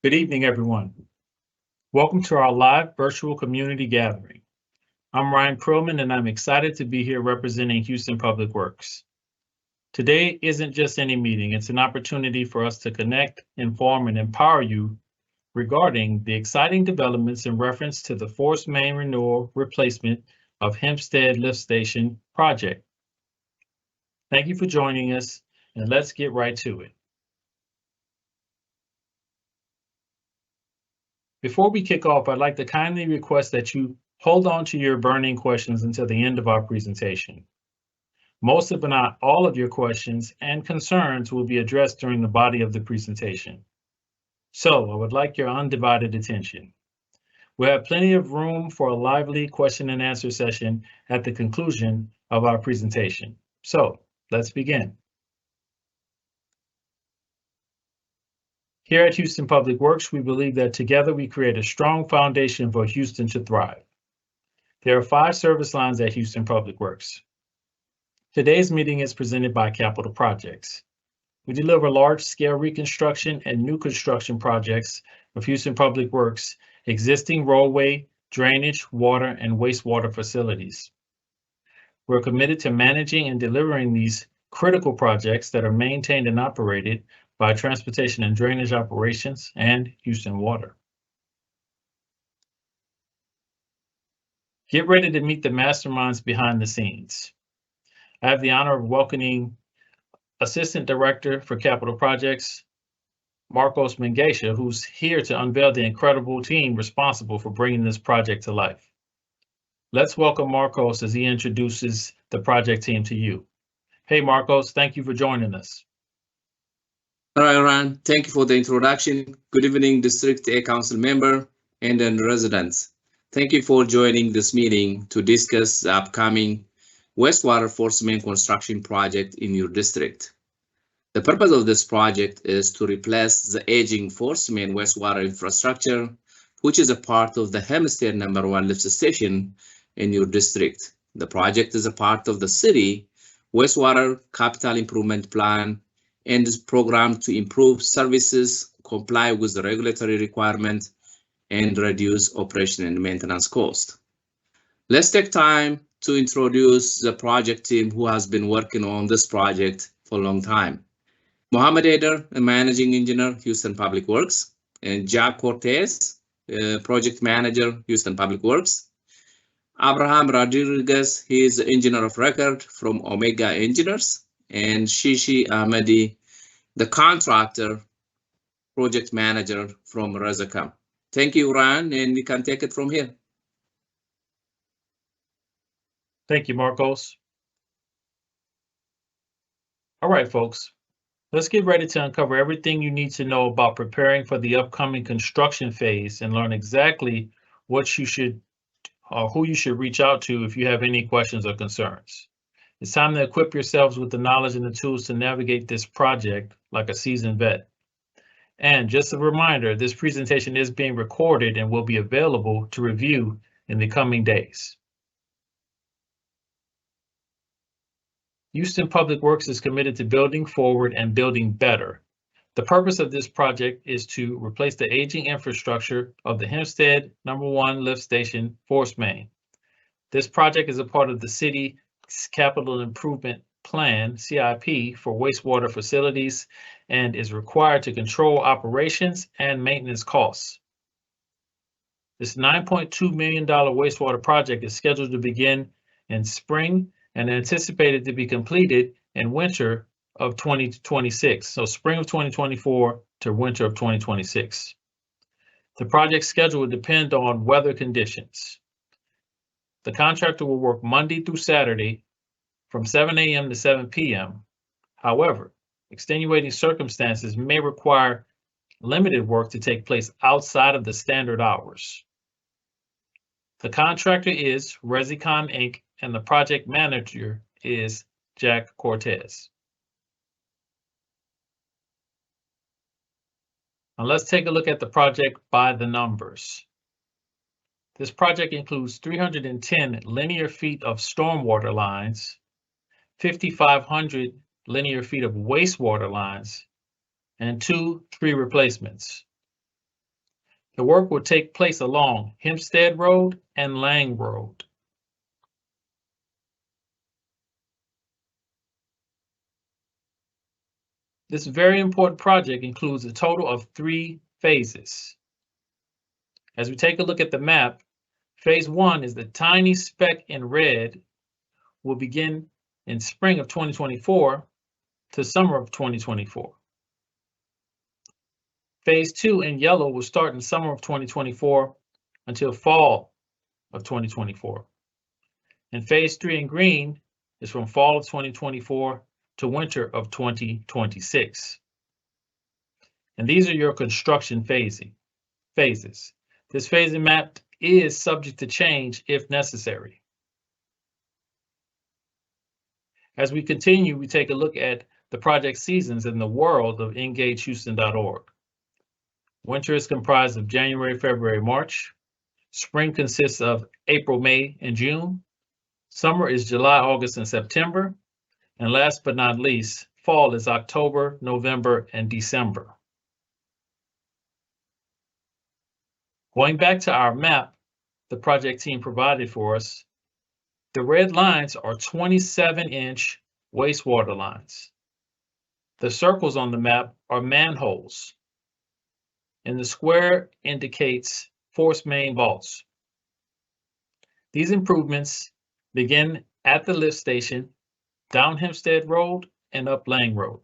Good evening, everyone. Welcome to our live virtual community gathering. I'm Ryan Perlman, and I'm excited to be here representing Houston Public Works. Today isn't just any meeting, it's an opportunity for us to connect, inform, and empower you regarding the exciting developments in reference to the Force Main Renewal replacement of Hempstead Lift Station project. Thank you for joining us, and let's get right to it. Before we kick off, I'd like to kindly request that you hold on to your burning questions until the end of our presentation. Most, if not all, of your questions and concerns will be addressed during the body of the presentation. So I would like your undivided attention. We have plenty of room for a lively question and answer session at the conclusion of our presentation. So let's begin. Here at Houston Public Works, we believe that together we create a strong foundation for Houston to thrive. There are 5 service lines at Houston Public Works. Today's meeting is presented by Capital Projects. We deliver large-scale reconstruction and new construction projects of Houston Public Works, existing roadway, drainage, water, and wastewater facilities. We're committed to managing and delivering these critical projects that are maintained and operated by Transportation and Drainage Operations and Houston Water. Get ready to meet the masterminds behind the scenes. I have the honor of welcoming Assistant Director for Capital Projects, Marcos Mengesha, who's here to unveil the incredible team responsible for bringing this project to life. Let's welcome Marcos as he introduces the project team to you. Hey, Marcos, thank you for joining us. All right, Ron, thank you for the introduction. Good evening, District A Council member and then residents. Thank you for joining this meeting to discuss the upcoming wastewater force main construction project in your district. The purpose of this project is to replace the aging force main wastewater infrastructure, which is a part of the Hempstead No.1 lift station in your district. The project is a part of the city wastewater capital improvement plan and is programmed to improve services, comply with the regulatory requirement, and reduce operation and maintenance cost. Let's take time to introduce the project team who has been working on this project for a long time. Mohammed Eder, a managing engineer, Houston Public Works, and Jack Cortez, project manager, Houston Public Works. Abraham Rodriguez, he is the engineer of record from Omega Engineers, and Shishi Ahmadi, the contractor project manager from Rezacam. Thank you, Ryan, and we can take it from here. Thank you, Marcos. All right, folks, let's get ready to uncover everything you need to know about preparing for the upcoming construction phase and learn exactly what you should or who you should reach out to if you have any questions or concerns. It's time to equip yourselves with the knowledge and the tools to navigate this project like a seasoned vet. And just a reminder, this presentation is being recorded and will be available to review in the coming days. Houston Public Works is committed to building forward and building better. The purpose of this project is to replace the aging infrastructure of the Hempstead No.1 lift station force main. This project is a part of the city's Capital Improvement Plan, CIP, for wastewater facilities and is required to control operations and maintenance costs. This $9.2 million wastewater project is scheduled to begin in spring and anticipated to be completed in winter of 2026, so spring of 2024 to winter of 2026. The project schedule will depend on weather conditions. The contractor will work Monday through Saturday from 7 a.m. to 7 p.m. However, extenuating circumstances may require limited work to take place outside of the standard hours. The contractor is Resicom Inc. and the project manager is Jack Cortez. Now let's take a look at the project by the numbers. This project includes 310 linear feet of stormwater lines, 5,500 linear feet of wastewater lines, and 2 tree replacements. The work will take place along Hempstead Road and Lang Road. This very important project includes a total of 3 phases. As we take a look at the map, phase 1 is the tiny speck in red, will begin in spring of 2024 to summer of 2024. Phase 2 in yellow will start in summer of 2024 until fall of 2024. And phase 3 in green is from fall of 2024 to winter of 2026. And these are your construction phases. This phasing map is subject to change if necessary. As we continue, we take a look at the project seasons in the world of EngageHouston.org. Winter is comprised of January, February, March. Spring consists of April, May, and June. Summer is July, August, and September. And last but not least, fall is October, November, and December. Going back to our map the project team provided for us, the red lines are 27-inch wastewater lines. The circles on the map are manholes, and the square indicates Force Main vaults. These improvements begin at the lift station, down Hempstead Road, and up Lang Road.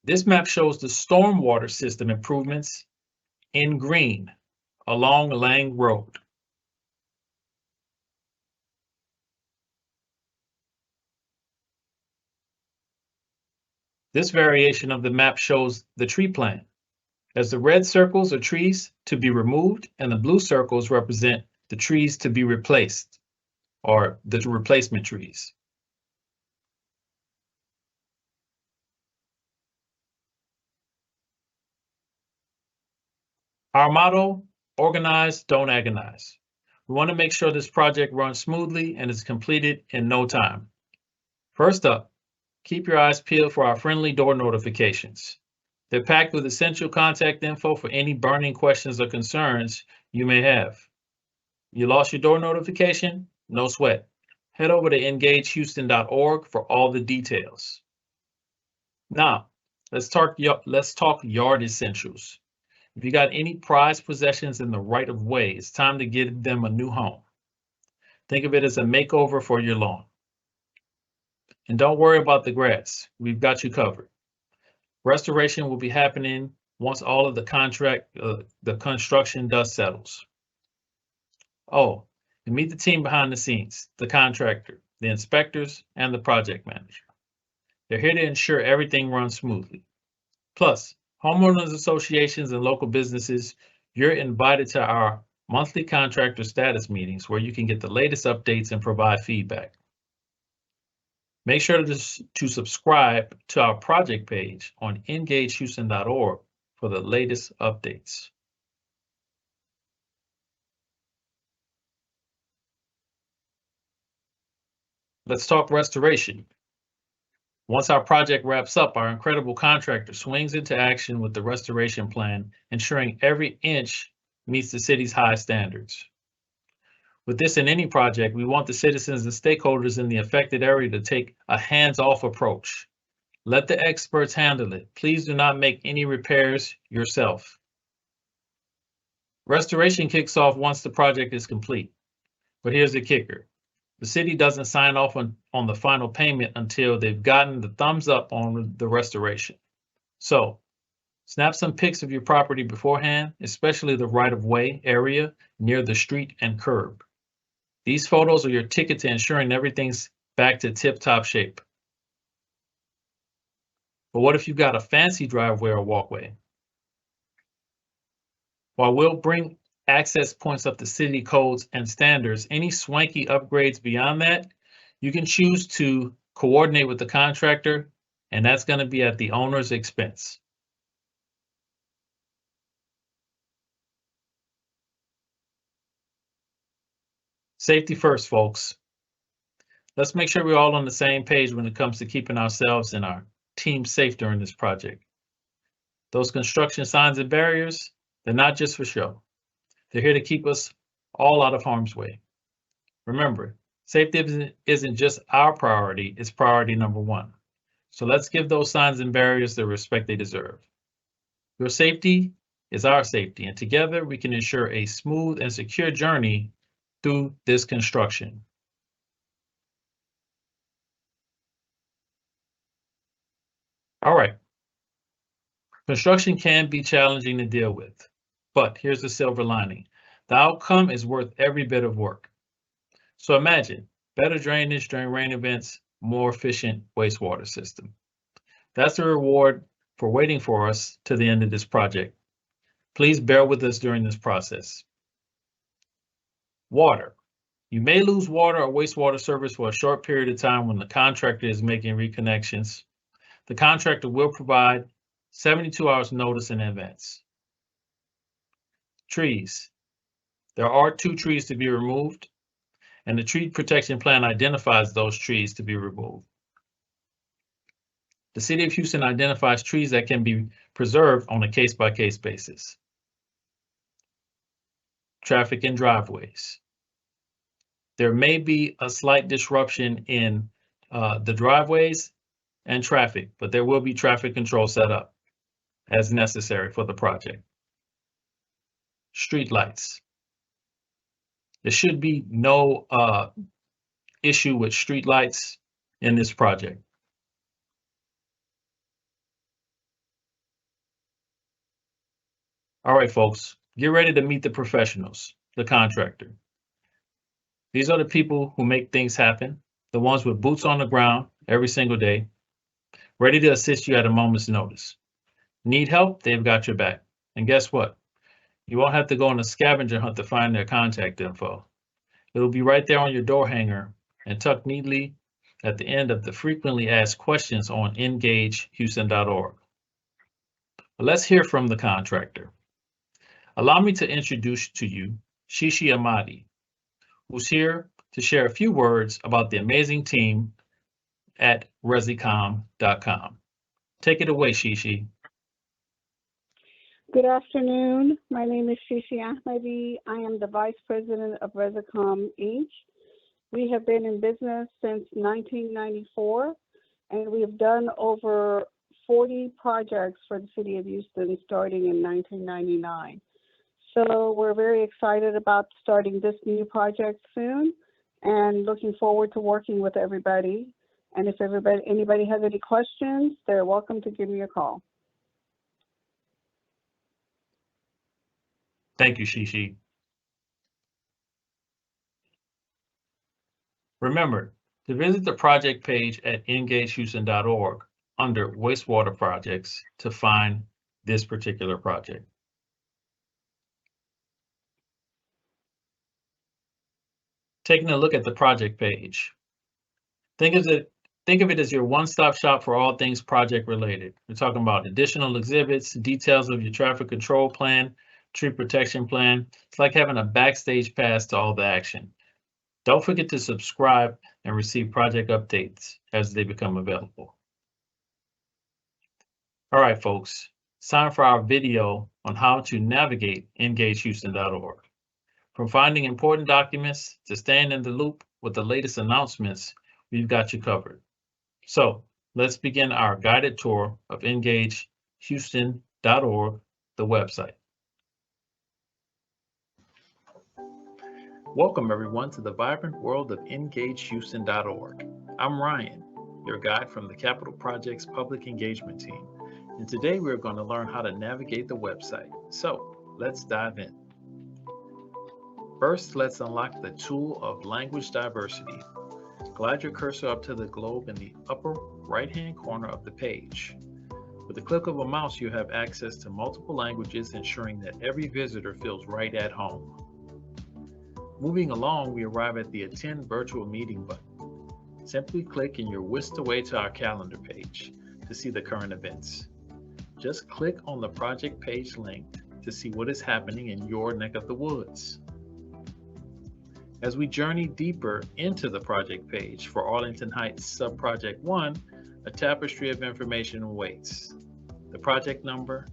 This map shows the stormwater system improvements in green along Lang Road. This variation of the map shows the tree plan, as the red circles are trees to be removed and the blue circles represent the trees to be replaced, or the replacement trees. Our motto, organize, don't agonize. We want to make sure this project runs smoothly and is completed in no time. First up, keep your eyes peeled for our friendly door notifications. They're packed with essential contact info for any burning questions or concerns you may have. You lost your door notification? No sweat. Head over to EngageHouston.org for all the details. Now, let's talk yard essentials. If you got any prized possessions in the right of way, it's time to give them a new home. Think of it as a makeover for your lawn. And don't worry about the grass. We've got you covered. Restoration will be happening once all of the construction dust settles. Oh, and meet the team behind the scenes, the contractor, the inspectors, and the project manager. They're here to ensure everything runs smoothly. Plus, homeowners associations and local businesses, you're invited to our monthly contractor status meetings where you can get the latest updates and provide feedback. Make sure to subscribe to our project page on EngageHouston.org for the latest updates. Let's talk restoration. Once our project wraps up, our incredible contractor swings into action with the restoration plan, ensuring every inch meets the city's high standards. With this in any project, we want the citizens and stakeholders in the affected area to take a hands-off approach. Let the experts handle it. Please do not make any repairs yourself. Restoration kicks off once the project is complete. But here's the kicker. The city doesn't sign off on the final payment until they've gotten the thumbs up on the restoration. So, snap some pics of your property beforehand, especially the right-of-way area near the street and curb. These photos are your ticket to ensuring everything's back to tip-top shape. But what if you've got a fancy driveway or walkway? While we'll bring access points up to city codes and standards, any swanky upgrades beyond that, you can choose to coordinate with the contractor, and that's going to be at the owner's expense. Safety first, folks. Let's make sure we're all on the same page when it comes to keeping ourselves and our team safe during this project. Those construction signs and barriers, they're not just for show. They're here to keep us all out of harm's way. Remember, safety isn't just our priority, it's priority number one. So let's give those signs and barriers the respect they deserve. Your safety is our safety, and together we can ensure a smooth and secure journey through this construction. All right. Construction can be challenging to deal with, but here's the silver lining. The outcome is worth every bit of work. So imagine better drainage during rain events, more efficient wastewater system. That's the reward for waiting for us to the end of this project. Please bear with us during this process. Water. You may lose water or wastewater service for a short period of time when the contractor is making reconnections. The contractor will provide 72 hours notice in advance. Trees. There are 2 trees to be removed, and the tree protection plan identifies those trees to be removed. The City of Houston identifies trees that can be preserved on a case-by-case basis. Traffic in driveways. There may be a slight disruption in the driveways and traffic, but there will be traffic control set up as necessary for the project. Street lights. There should be no issue with street lights in this project. All right, folks, get ready to meet the professionals, the contractor. These are the people who make things happen, the ones with boots on the ground every single day, ready to assist you at a moment's notice. Need help? They've got your back. And guess what? You won't have to go on a scavenger hunt to find their contact info. It'll be right there on your door hanger and tucked neatly at the end of the frequently asked questions on engagehouston.org. But let's hear from the contractor. Allow me to introduce to you Shishi Ahmadi, who's here to share a few words about the amazing team at resicom.com. Take it away, Shishi. Good afternoon. My name is Shishi Ahmadi. I am the Vice President of Resicom Inc. We have been in business since 1994, and we have done over 40 projects for the City of Houston starting in 1999. So we're very excited about starting this new project soon and looking forward to working with everybody. And if anybody has any questions, they're welcome to give me a call. Thank you, Shishi. Remember to visit the project page at engagehouston.org under wastewater projects to find this particular project. Taking a look at the project page. Think of it as your one-stop shop for all things project related. We're talking about additional exhibits, details of your traffic control plan, tree protection plan. It's like having a backstage pass to all the action. Don't forget to subscribe and receive project updates as they become available. All right, folks, it's time for our video on how to navigate engagehouston.org. From finding important documents to staying in the loop with the latest announcements, we've got you covered. So let's begin our guided tour of engagehouston.org, the website. Welcome everyone to the vibrant world of engagehouston.org. I'm Ryan, your guide from the Capital Projects Public Engagement Team. And today we're going to learn how to navigate the website. So let's dive in. First, let's unlock the tool of language diversity. Glide your cursor up to the globe in the upper right-hand corner of the page. With the click of a mouse, you have access to multiple languages, ensuring that every visitor feels right at home. Moving along, we arrive at the Attend Virtual Meeting button. Simply click and you're whisked away to our calendar page to see the current events. Just click on the project page link to see what is happening in your neck of the woods. As we journey deeper into the project page for Arlington Heights Subproject 1, a tapestry of information awaits. The project number,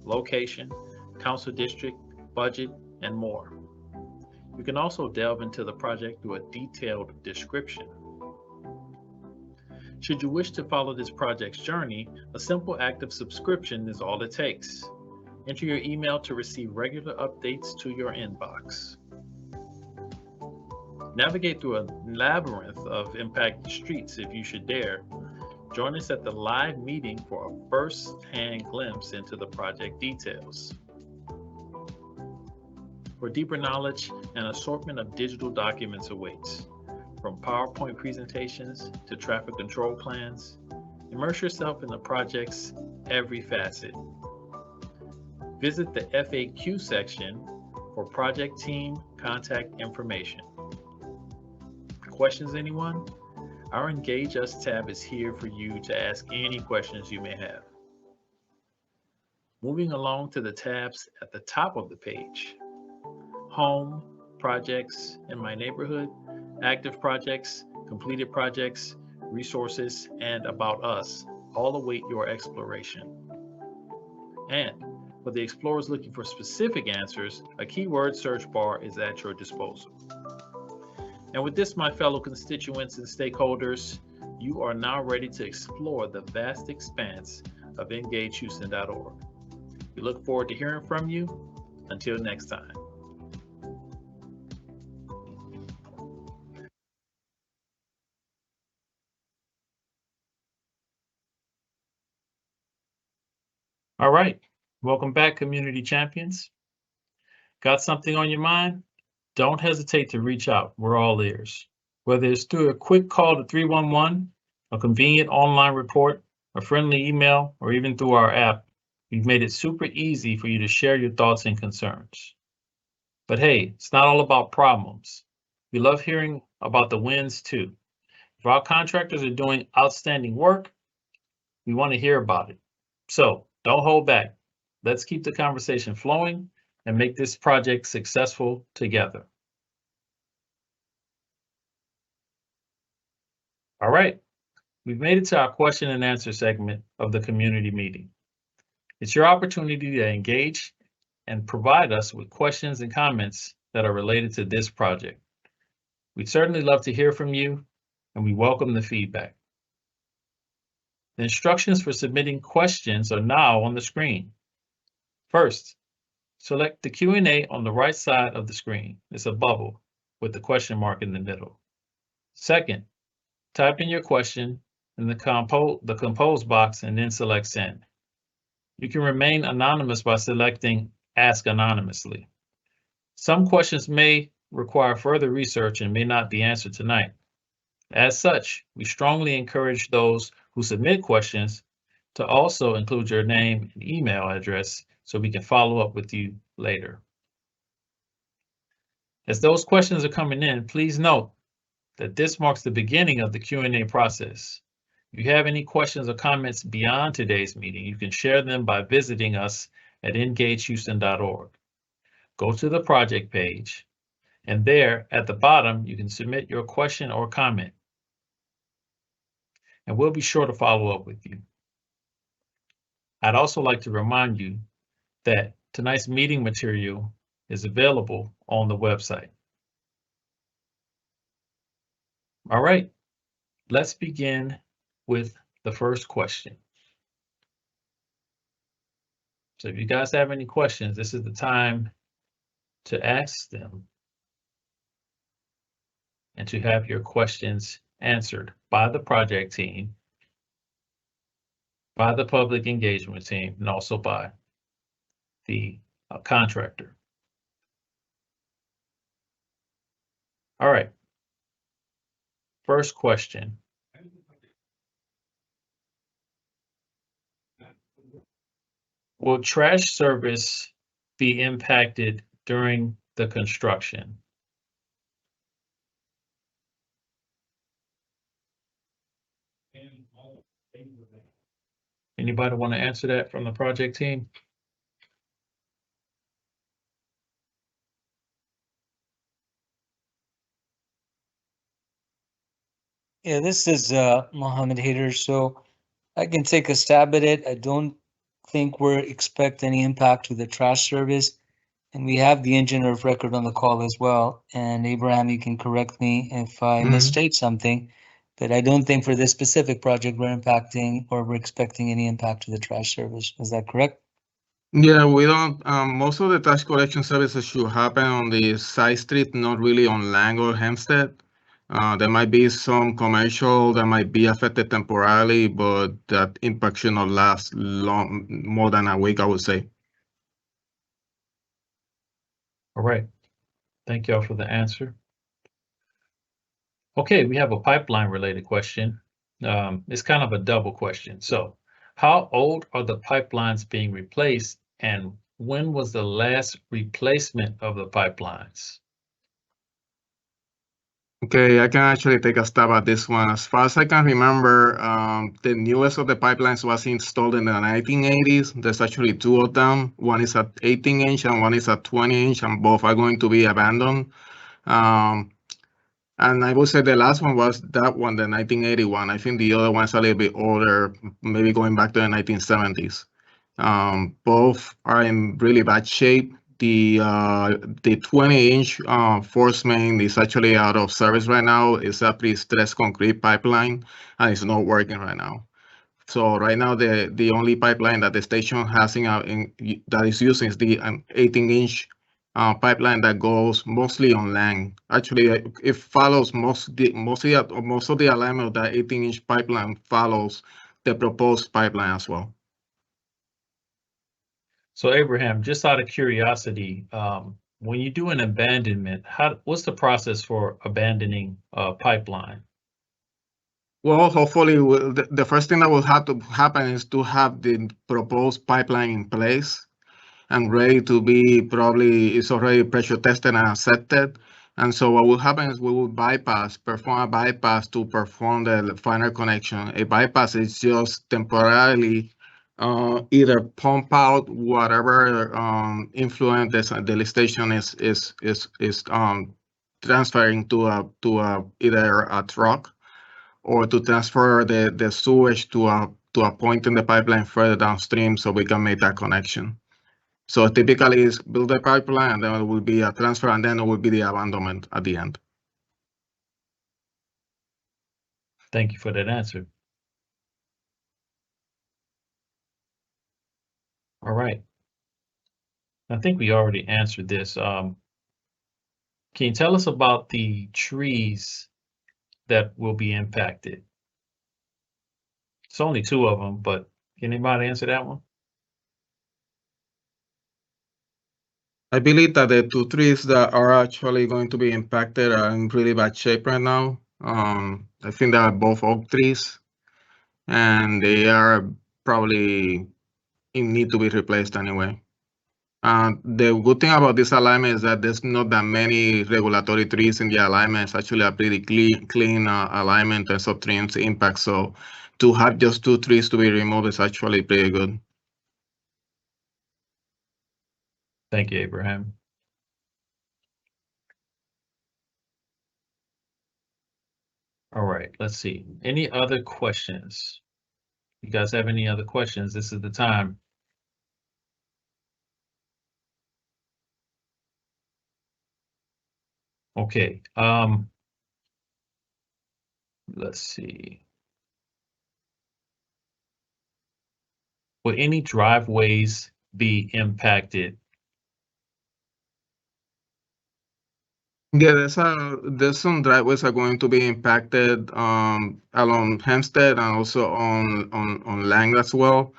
location, council district, budget, and more. You can also delve into the project through a detailed description. Should you wish to follow this project's journey, a simple act of subscription is all it takes. Enter your email to receive regular updates to your inbox. Navigate through a labyrinth of impacted streets if you should dare. Join us at the live meeting for a first-hand glimpse into the project details. For deeper knowledge, an assortment of digital documents awaits. From PowerPoint presentations to traffic control plans, immerse yourself in the project's every facet. Visit the FAQ section for project team contact information. Questions, anyone? Our Engage Us tab is here for you to ask any questions you may have. Moving along to the tabs at the top of the page. Home, Projects, In My Neighborhood, Active Projects, Completed Projects, Resources, and About Us all await your exploration. And for the explorers looking for specific answers, a keyword search bar is at your disposal. And with this, my fellow constituents and stakeholders, you are now ready to explore the vast expanse of EngageHouston.org. We look forward to hearing from you. Until next time. All right, welcome back, community champions. Got something on your mind? Don't hesitate to reach out. We're all ears. Whether it's through a quick call to 311, a convenient online report, a friendly email, or even through our app, we've made it super easy for you to share your thoughts and concerns. But hey, it's not all about problems. We love hearing about the wins too. If our contractors are doing outstanding work, we want to hear about it. So don't hold back. Let's keep the conversation flowing and make this project successful together. All right, we've made it to our question and answer segment of the community meeting. It's your opportunity to engage and provide us with questions and comments that are related to this project. We'd certainly love to hear from you, and we welcome the feedback. The instructions for submitting questions are now on the screen. First, select the Q&A on the right side of the screen. It's a bubble with the question mark in the middle. Second, type in your question in the compose box and then select send. You can remain anonymous by selecting ask anonymously. Some questions may require further research and may not be answered tonight. As such, we strongly encourage those who submit questions to also include your name and email address so we can follow up with you later. As those questions are coming in, please note that this marks the beginning of the Q&A process. If you have any questions or comments beyond today's meeting, you can share them by visiting us at EngageHouston.org. Go to the project page, and there at the bottom, you can submit your question or comment. And we'll be sure to follow up with you. I'd also like to remind you that tonight's meeting material is available on the website. All right, let's begin with the first question. So if you guys have any questions, this is the time to ask them and to have your questions answered by the project team, by the public engagement team, and also by the contractor. All right. First question. Will trash service be impacted during the construction? Anybody want to answer that from the project team? Yeah, this is Mohammed Haider, so I can take a stab at it. I don't think we're expect any impact to the trash service. And we have the engineer of record on the call as well. And Abraham, you can correct me if I misstate something, but I don't think for this specific project we're impacting or we're expecting any impact to the trash service. Is that correct? Yeah, we don't, most of the trash collection services should happen on the side street, not really on Lang or Hempstead. There might be some commercial that might be affected temporarily, but that impact should not last long, more than a week, I would say. All right. Thank y'all for the answer. Okay, we have a pipeline related question. It's kind of a double question. So, how old are the pipelines being replaced, and when was the last replacement of the pipelines? Okay, I can actually take a stab at this one. As far as I can remember, the newest of the pipelines was installed in the 1980s. There's actually two of them. One is at 18-inch and one is at 20-inch, and both are going to be abandoned. And I would say the last one was that one, the 1981. I think the other one's a little bit older, maybe going back to the 1970s. Both are in really bad shape. The 20-inch Force Main is actually out of service right now. It's a pre-stressed concrete pipeline, and it's not working right now. So right now, the only pipeline that the station has that is using is the 18-inch pipeline that goes mostly on Lang. Actually, it follows most of the alignment of that 18-inch pipeline follows the proposed pipeline as well. So, Abraham, just out of curiosity, when you do an abandonment, what's the process for abandoning a pipeline? Well, hopefully, the first thing that will have to happen is to have the proposed pipeline in place and ready to be, probably it's already pressure tested and accepted. And so what will happen is we will perform a bypass to perform the final connection. A bypass is just temporarily either pump out whatever influence the station is transferring to either a truck or to transfer the sewage to a point in the pipeline further downstream so we can make that connection. So typically is build a pipeline, and then it will be a transfer, and then it will be the abandonment at the end. Thank you for that answer. All right. I think we already answered this. Can you tell us about the trees that will be impacted? It's only two of them, but can anybody answer that one? I believe that the two trees that are actually going to be impacted are in really bad shape right now. I think they are both oak trees, and they are probably in need to be replaced anyway. The good thing about this alignment is that there's not that many regulatory trees in the alignment. It's actually a pretty clean alignment in terms of trees impact. So to have just two trees to be removed is actually pretty good. Thank you, Abraham. All right, let's see. Any other questions? You guys have any other questions? This is the time. Okay, let's see. Will any driveways be impacted? Yeah, there's some driveways are going to be impacted along Hempstead and also on Lang as well.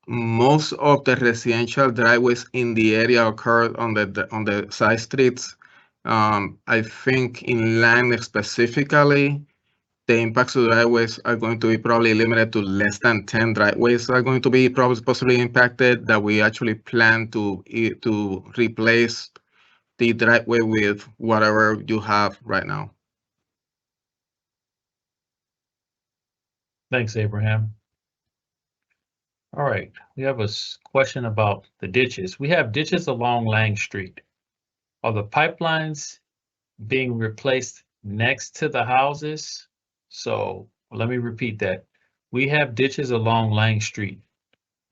Most of the residential driveways in the area occur on the side streets. I think in Lang specifically, the impacts to driveways are going to be probably limited to less than 10 driveways are going to be possibly impacted that we actually plan to replace the driveway with whatever you have right now. Thanks, Abraham. All right, we have a question about the ditches. We have ditches along Lang Street. Are the pipelines being replaced next to the houses So let me repeat that. We have ditches along Lang Street.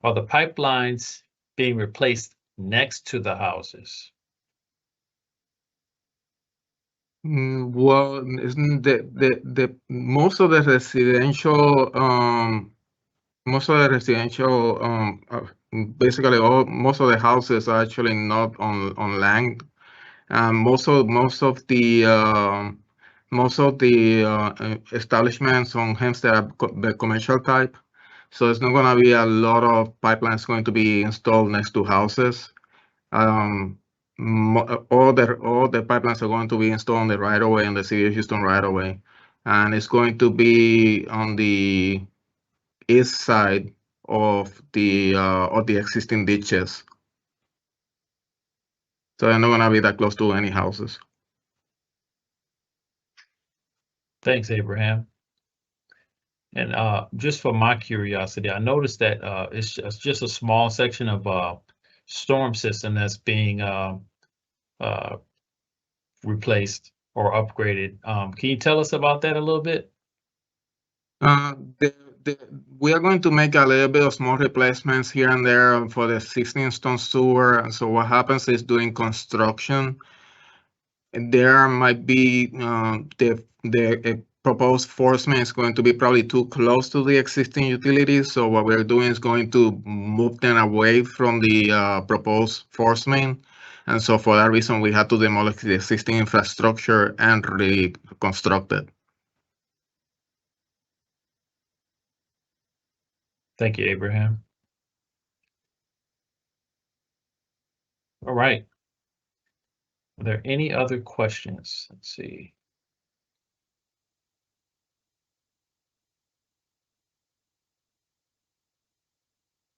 Are the pipelines being replaced next to the houses? Well, isn't the most of the residential basically most of the houses are actually not on land. Most of the establishments on Hempstead are the commercial type, so it's not going to be a lot of pipelines going to be installed next to houses. All the pipelines are going to be installed on the right of way, on the City of Houston right of way, and it's going to be on the east side of the existing ditches. So they're not going to be that close to any houses. Thanks, Abraham. And just for my curiosity, I noticed that it's just a small section of storm system that's being replaced or upgraded. Can you tell us about that a little bit? We are going to make a little bit of small replacements here and there for the 16-stone sewer. And so what happens is during construction, there might be the proposed force main is going to be probably too close to the existing utilities. So what we're doing is going to move them away from the proposed force main. And so for that reason, we had to demolish the existing infrastructure and reconstruct it. Thank you, Abraham. All right. Are there any other questions? Let's see.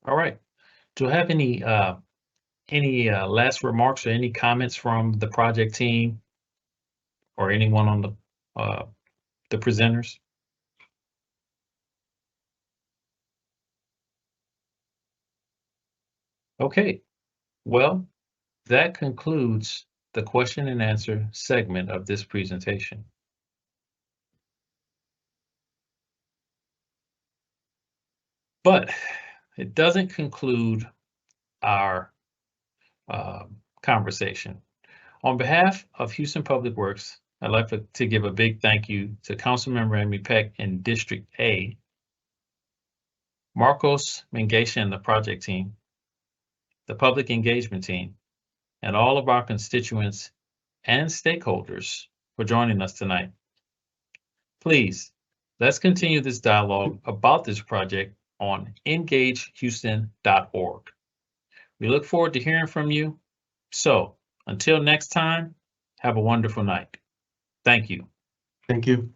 All right. Do I have any last remarks or any comments from the project team or anyone on the presenters? Okay. Well, that concludes the question and answer segment of this presentation. But it doesn't conclude our conversation. On behalf of Houston Public Works, I'd like to give a big thank you to Councilmember Amy Peck in District A, Marcos Mengesha and the project team, the public engagement team, and all of our constituents and stakeholders for joining us tonight. Please, let's continue this dialogue about this project on engagehouston.org. We look forward to hearing from you. So until next time, have a wonderful night. Thank you. Thank you.